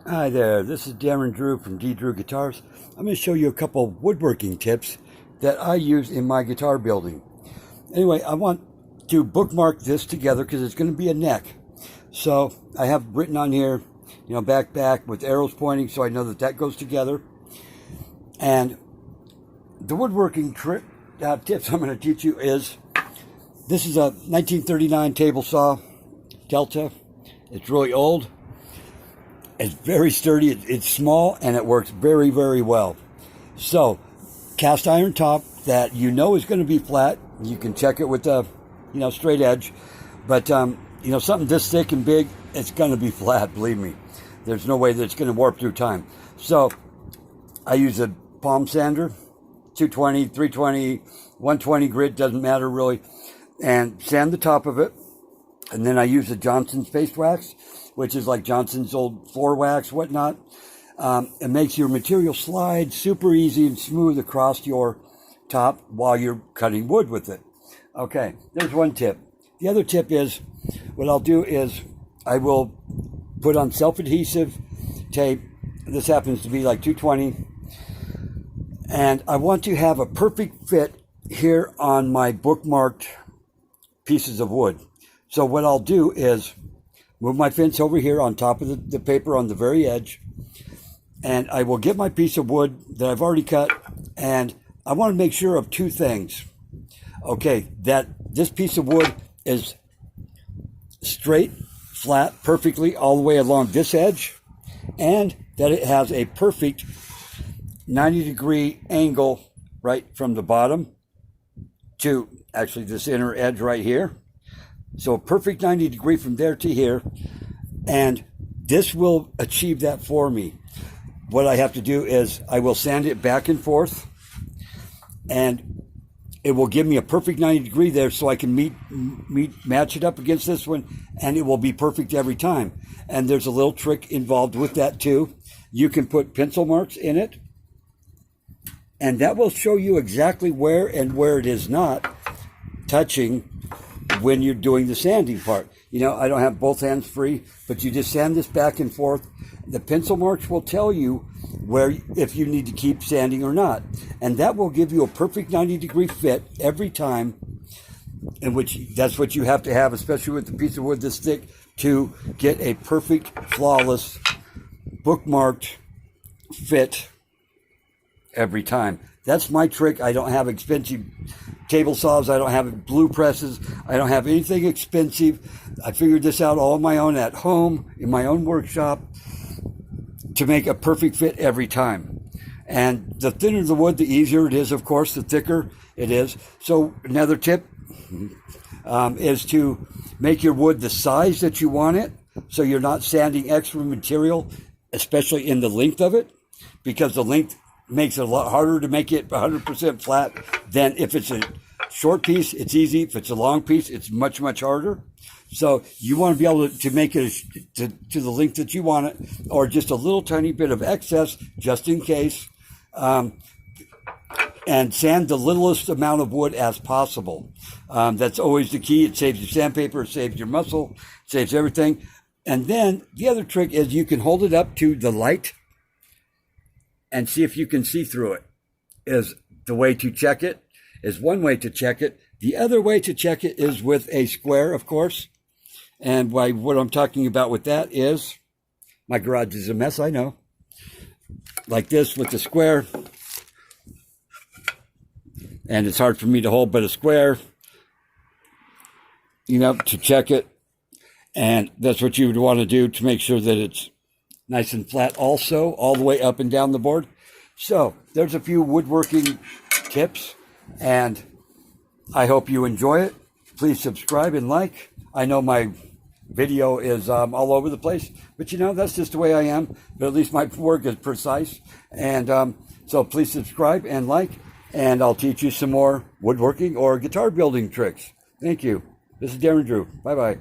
Hi there, this is Darren Drew from D. Drew Guitars. I'm going to show you a couple woodworking tips that I use in my guitar building. Anyway, I want to bookmark this together because it's going to be a neck. So I have written on here, back with arrows pointing, so I know that that goes together. And the woodworking tips I'm going to teach you is, this is a 1939 table saw, Delta. It's really old. It's very sturdy, it's small, and it works very, very well. So, cast iron top that you know is going to be flat. You can check it with a, straight edge. But, something this thick and big, it's going to be flat, believe me. There's no way that it's going to warp through time. So, I use a palm sander, 220, 320, 120 grit, doesn't matter really. And sand the top of it. And then I use a Johnson's paste wax, which is like Johnson's old 4-wax, whatnot. It makes your material slide super easy and smooth across your top while you're cutting wood with it. Okay, there's one tip. The other tip is, what I'll do is I will put on self-adhesive tape. This happens to be like 220. And I want to have a perfect fit here on my bookmarked pieces of wood. So what I'll do is move my fence over here on top of the paper on the very edge, and I will get my piece of wood that I've already cut, and I want to make sure of two things. Okay, that this piece of wood is straight, flat, perfectly all the way along this edge, and that it has a perfect 90-degree angle right from the bottom to actually this inner edge right here. So a perfect 90 degree from there to here, and this will achieve that for me. What I have to do is I will sand it back and forth, and it will give me a perfect 90 degree there, so I can match it up against this one, and it will be perfect every time. And there's a little trick involved with that too. You can put pencil marks in it, and that will show you exactly where and where it is not touching when you're doing the sanding part. I don't have both hands free, but you just sand this back and forth. The pencil marks will tell you if you need to keep sanding or not. And that will give you a perfect 90-degree fit every time, in which that's what you have to have, especially with the piece of wood this thick, to get a perfect, flawless, bookmarked fit every time. That's my trick. I don't have expensive table saws. I don't have blue presses. I don't have anything expensive. I figured this out all on my own at home, in my own workshop, to make a perfect fit every time. And the thinner the wood, the easier it is, of course, the thicker it is. So another tip is to make your wood the size that you want it, so you're not sanding extra material, especially in the length of it, because the length makes it a lot harder to make it 100% flat than if it's a short piece. It's easy. If it's a long piece, it's much, much harder. So you want to be able to make it to the length that you want it, or just a little tiny bit of excess just in case, and sand the littlest amount of wood as possible. That's always the key. It saves your sandpaper, it saves your muscle, it saves everything. And then the other trick is you can hold it up to the light and see if you can see through it. Is the way to check it, is one way to check it. The other way to check it is with a square, of course. And what I'm talking about with that is, my garage is a mess, I know. Like this with the square. And it's hard for me to hold, but a square, to check it. And that's what you would want to do to make sure that it's nice and flat also, all the way up and down the board. So there's a few woodworking tips, and I hope you enjoy it. Please subscribe and like. I know my video is all over the place, but that's just the way I am. But at least my work is precise. And so please subscribe and like, and I'll teach you some more woodworking or guitar building tricks. Thank you. This is Darren Drew. Bye-bye.